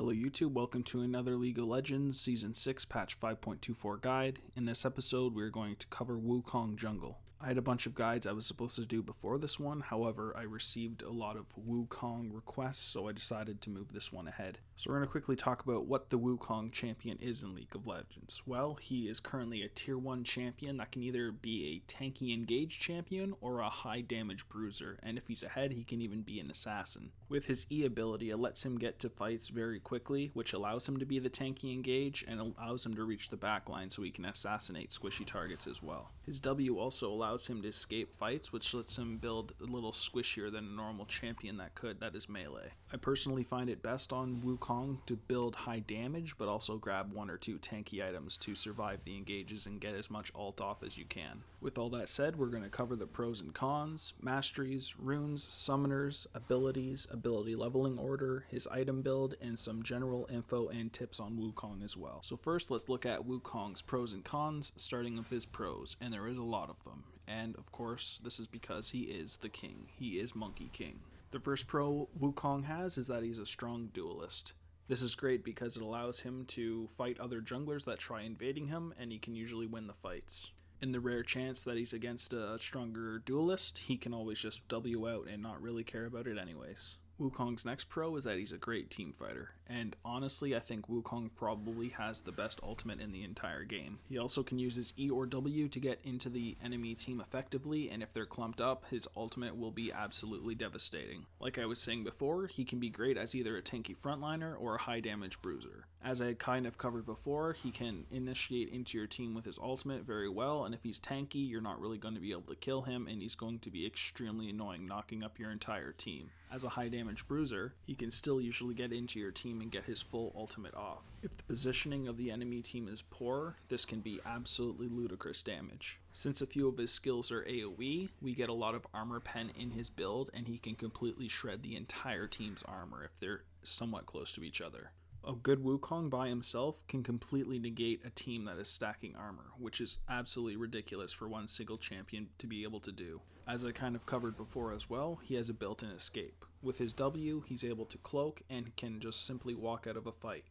Hello YouTube, welcome to another League of Legends Season 6 Patch 5.24 guide. In this episode we are going to cover Wukong Jungle. I had a bunch of guides I was supposed to do before this one, however I received a lot of Wukong requests, so I decided to move this one ahead. So we're going to quickly talk about what the Wukong champion is in League of Legends. Well, he is currently a tier 1 champion that can either be a tanky engaged champion or a high damage bruiser, and if he's ahead he can even be an assassin. With his E ability, it lets him get to fights very quickly, which allows him to be the tanky engage and allows him to reach the backline so he can assassinate squishy targets as well. His W also allows him to escape fights, which lets him build a little squishier than a normal champion that is melee. I personally find it best on Wukong to build high damage, but also grab 1 or 2 tanky items to survive the engages and get as much ult off as you can. With all that said, we're going to cover the pros and cons, masteries, runes, summoners, abilities, ability leveling order, his item build, and some general info and tips on Wukong as well. So first, let's look at Wukong's pros and cons, starting with his pros, and there is a lot of them. And of course, this is because he is the king. He is Monkey King. The first pro Wukong has is that he's a strong duelist. This is great because it allows him to fight other junglers that try invading him, and he can usually win the fights. In the rare chance that he's against a stronger duelist, he can always just W out and not really care about it anyways. Wukong's next pro is that he's a great team fighter, and honestly I think Wukong probably has the best ultimate in the entire game. He also can use his E or W to get into the enemy team effectively, and if they're clumped up, his ultimate will be absolutely devastating. Like I was saying before, he can be great as either a tanky frontliner or a high damage bruiser. As I kind of covered before, he can initiate into your team with his ultimate very well, and if he's tanky, you're not really going to be able to kill him, and he's going to be extremely annoying, knocking up your entire team. As a high damage bruiser, he can still usually get into your team and get his full ultimate off. If the positioning of the enemy team is poor, this can be absolutely ludicrous damage. Since a few of his skills are AoE, we get a lot of armor pen in his build, and he can completely shred the entire team's armor if they're somewhat close to each other. A good Wukong by himself can completely negate a team that is stacking armor, which is absolutely ridiculous for one single champion to be able to do. As I kind of covered before as well, he has a built-in escape. With his W, he's able to cloak and can just simply walk out of a fight.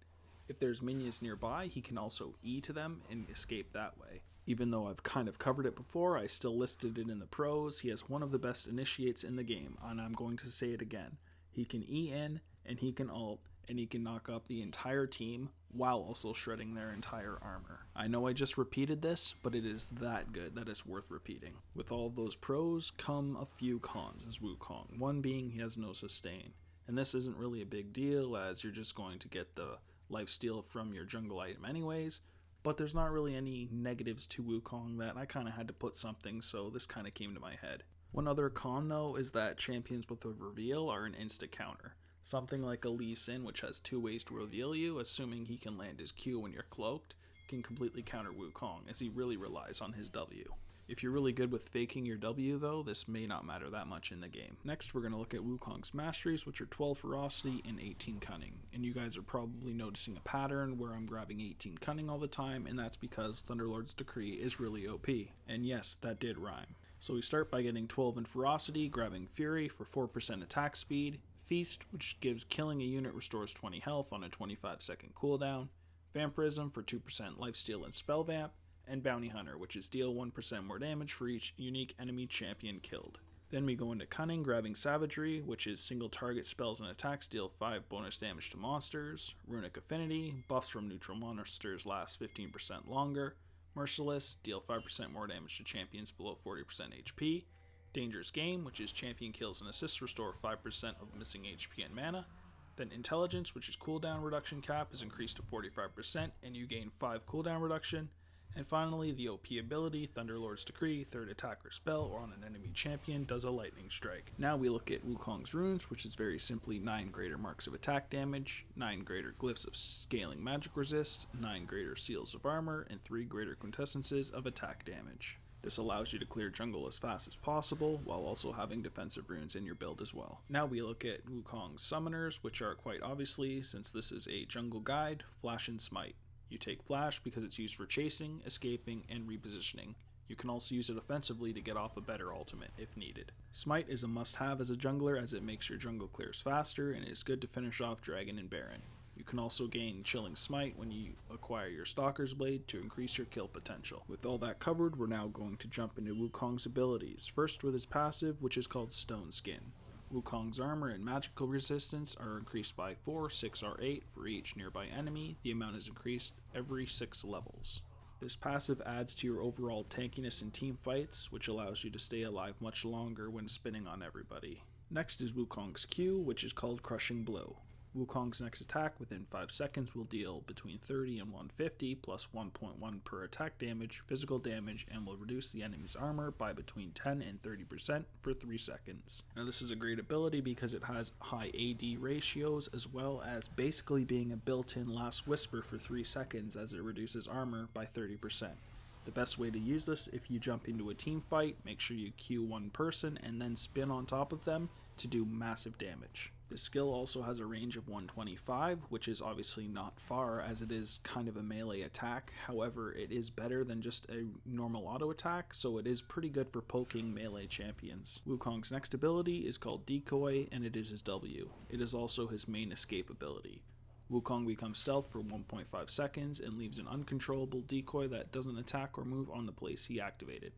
If there's minions nearby, he can also E to them and escape that way. Even though I've kind of covered it before, I still listed it in the pros. He has one of the best initiates in the game, and I'm going to say it again. He can E in, and he can ult, and he can knock up the entire team while also shredding their entire armor. I know I just repeated this, but it is that good that it's worth repeating. With all of those pros come a few cons as Wukong, one being he has no sustain. And this isn't really a big deal as you're just going to get the lifesteal from your jungle item anyways, but there's not really any negatives to Wukong that I kind of had to put something, so this kind of came to my head. One other con though is that champions with a reveal are an insta counter. Something like a Lee Sin, which has 2 ways to reveal you, assuming he can land his Q when you're cloaked, can completely counter Wukong, as he really relies on his W. If you're really good with faking your W though, this may not matter that much in the game. Next we're going to look at Wukong's masteries, which are 12 ferocity and 18 cunning. And you guys are probably noticing a pattern where I'm grabbing 18 cunning all the time, and that's because Thunderlord's Decree is really OP. And yes, that did rhyme. So we start by getting 12 in ferocity, grabbing Fury for 4% attack speed, Feast, which gives killing a unit restores 20 health on a 25-second cooldown, Vampirism for 2% lifesteal and spell vamp, and Bounty Hunter, which is deal 1% more damage for each unique enemy champion killed. Then we go into Cunning, grabbing Savagery, which is single target spells and attacks deal 5 bonus damage to monsters, Runic Affinity, buffs from neutral monsters last 15% longer, Merciless, deal 5% more damage to champions below 40% HP, Dangerous Game, which is champion kills and assists restore 5% of missing HP and mana. Then Intelligence, which is cooldown reduction cap, is increased to 45% and you gain 5 cooldown reduction. And finally, the OP ability, Thunderlord's Decree, 3rd attack or spell or on an enemy champion, does a lightning strike. Now we look at Wukong's runes, which is very simply 9 greater marks of attack damage, 9 greater glyphs of scaling magic resist, 9 greater seals of armor, and 3 greater quintessences of attack damage. This allows you to clear jungle as fast as possible, while also having defensive runes in your build as well. Now we look at Wukong's summoners, which are quite obviously, since this is a jungle guide, Flash and Smite. You take Flash because it's used for chasing, escaping, and repositioning. You can also use it offensively to get off a better ultimate if needed. Smite is a must-have as a jungler as it makes your jungle clears faster and is good to finish off Dragon and Baron. You You can also gain Chilling Smite when you acquire your Stalker's Blade to increase your kill potential. With all that covered, we're now going to jump into Wukong's abilities. First with his passive, which is called Stone Skin. Wukong's armor and magical resistance are increased by 4, 6, or 8 for each nearby enemy. The amount is increased every 6 levels. This passive adds to your overall tankiness in team fights, which allows you to stay alive much longer when spinning on everybody. Next is Wukong's Q, which is called Crushing Blow. Wukong's next attack within 5 seconds will deal between 30 and 150 plus 1.1 per attack damage, physical damage, and will reduce the enemy's armor by between 10 and 30% for 3 seconds. Now this is a great ability because it has high AD ratios as well as basically being a built-in Last Whisper for 3 seconds as it reduces armor by 30%. The best way to use this, if you jump into a team fight, make sure you Q one person and then spin on top of them to do massive damage. This skill also has a range of 125, which is obviously not far as it is kind of a melee attack. However, it is better than just a normal auto attack, so it is pretty good for poking melee champions. Wukong's next ability is called Decoy, and it is his W. It is also his main escape ability. Wukong becomes stealth for 1.5 seconds and leaves an uncontrollable decoy that doesn't attack or move on the place he activated.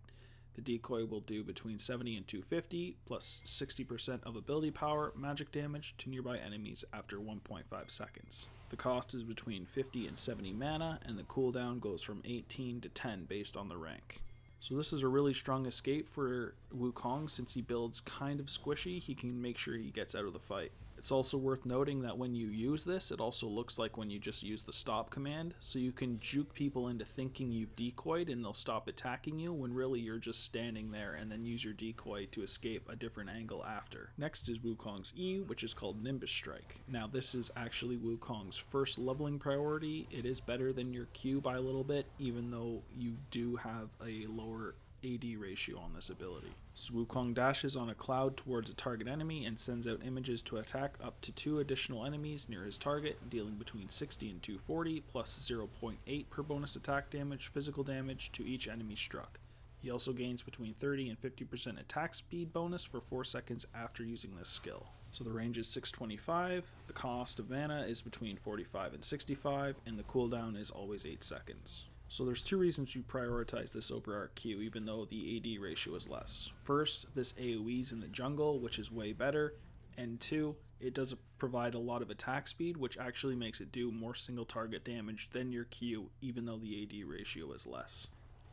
The decoy will do between 70 and 250 plus 60% of ability power magic damage to nearby enemies after 1.5 seconds. The cost is between 50 and 70 mana, and the cooldown goes from 18 to 10 based on the rank. So this is a really strong escape for Wukong. Since he builds kind of squishy, he can make sure he gets out of the fight. It's also worth noting that when you use this, it also looks like when you just use the stop command, so you can juke people into thinking you've decoyed and they'll stop attacking you when really you're just standing there, and then use your decoy to escape a different angle after. Next is Wukong's E, which is called Nimbus Strike. Now this is actually Wukong's first leveling priority. It is better than your Q by a little bit, even though you do have a lower AD ratio on this ability. So Wukong dashes on a cloud towards a target enemy and sends out images to attack up to 2 additional enemies near his target, dealing between 60 and 240 plus 0.8 per bonus attack damage, physical damage to each enemy struck. He also gains between 30 and 50% attack speed bonus for 4 seconds after using this skill. So the range is 625, the cost of mana is between 45 and 65, and the cooldown is always 8 seconds. So there's 2 reasons we prioritize this over our Q, even though the AD ratio is less. First, this AoE's in the jungle, which is way better, and 2, it does provide a lot of attack speed, which actually makes it do more single target damage than your Q, even though the AD ratio is less.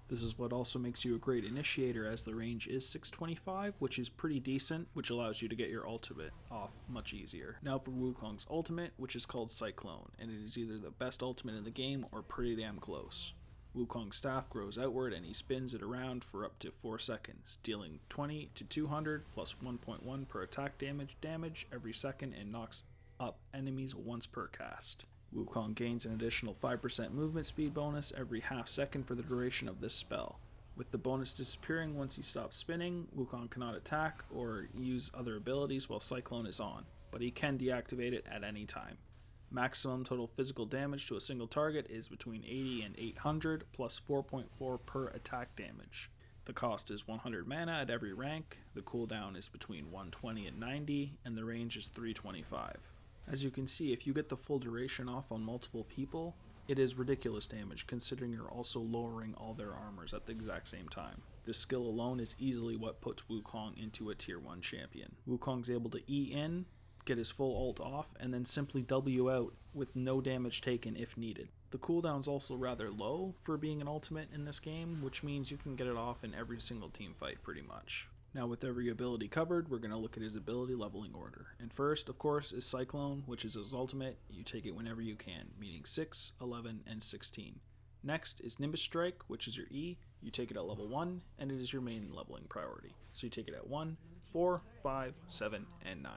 This is what also makes you a great initiator, as the range is 625, which is pretty decent, which allows you to get your ultimate off much easier. Now for Wukong's ultimate, which is called Cyclone, and it is either the best ultimate in the game or pretty damn close. Wukong's staff grows outward and he spins it around for up to 4 seconds, dealing 20 to 200 plus 1.1 per attack damage every second, and knocks up enemies once per cast. Wukong gains an additional 5% movement speed bonus every half second for the duration of this spell. With the bonus disappearing once he stops spinning, Wukong cannot attack or use other abilities while Cyclone is on, but he can deactivate it at any time. Maximum total physical damage to a single target is between 80 and 800 plus 4.4 per attack damage. The cost is 100 mana at every rank, the cooldown is between 120 and 90, and the range is 325. As you can see, if you get the full duration off on multiple people, it is ridiculous damage considering you're also lowering all their armors at the exact same time. This skill alone is easily what puts Wukong into a tier 1 champion. Wukong's able to E in, get his full ult off, and then simply W out with no damage taken if needed. The cooldown's also rather low for being an ultimate in this game, which means you can get it off in every single team fight pretty much. Now with every ability covered, we're going to look at his ability leveling order. And first, of course, is Cyclone, which is his ultimate. You take it whenever you can, meaning 6, 11, and 16. Next is Nimbus Strike, which is your E. You take it at level 1, and it is your main leveling priority. So you take it at 1, 4, 5, 7, and 9.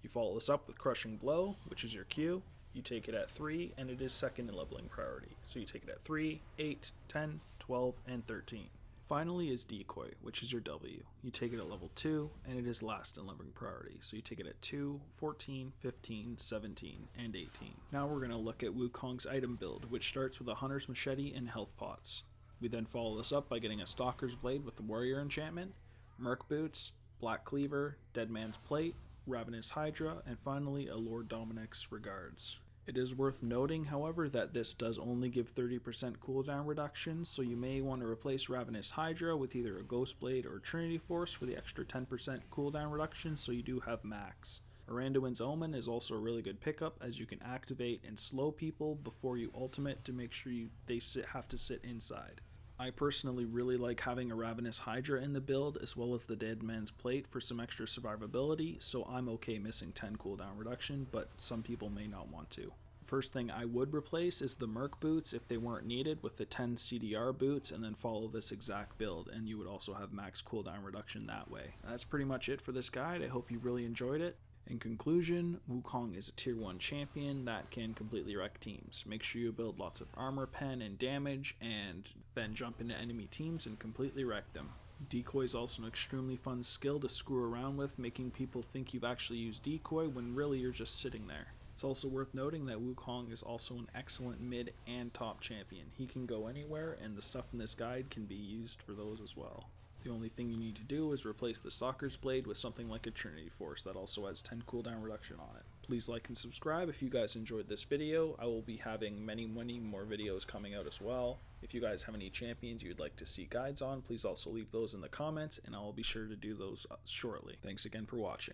You follow this up with Crushing Blow, which is your Q. You take it at 3, and it is second in leveling priority. So you take it at 3, 8, 10, 12, and 13. Finally is Decoy, which is your W. You take it at level 2, and it is last in leveling priority. So you take it at 2, 14, 15, 17, and 18. Now we're going to look at Wukong's item build, which starts with a Hunter's Machete and health pots. We then follow this up by getting a Stalker's Blade with the Warrior enchantment, Merc Boots, Black Cleaver, Dead Man's Plate, Ravenous Hydra, and finally a Lord Dominic's Regards. It is worth noting, however, that this does only give 30% cooldown reduction, so you may want to replace Ravenous Hydra with either a Ghost Blade or Trinity Force for the extra 10% cooldown reduction, so you do have max. Aranduin's Omen is also a really good pickup, as you can activate and slow people before you ultimate to make sure they have to sit inside. I personally really like having a Ravenous Hydra in the build, as well as the Dead Man's Plate for some extra survivability, so I'm okay missing 10 cooldown reduction, but some people may not want to. First thing I would replace is the Merc boots if they weren't needed, with the 10 CDR boots, and then follow this exact build, and you would also have max cooldown reduction that way. That's pretty much it for this guide. I hope you really enjoyed it. In conclusion, Wukong is a tier 1 champion that can completely wreck teams. Make sure you build lots of armor pen and damage, and then jump into enemy teams and completely wreck them. Decoy is also an extremely fun skill to screw around with, making people think you've actually used Decoy when really you're just sitting there. It's also worth noting that Wukong is also an excellent mid and top champion. He can go anywhere, and the stuff in this guide can be used for those as well. The only thing you need to do is replace the Stalker's Blade with something like a Trinity Force that also has 10 cooldown reduction on it. Please like and subscribe if you guys enjoyed this video. I will be having many more videos coming out as well. If you guys have any champions you'd like to see guides on, please also leave those in the comments, and I will be sure to do those shortly. Thanks again for watching.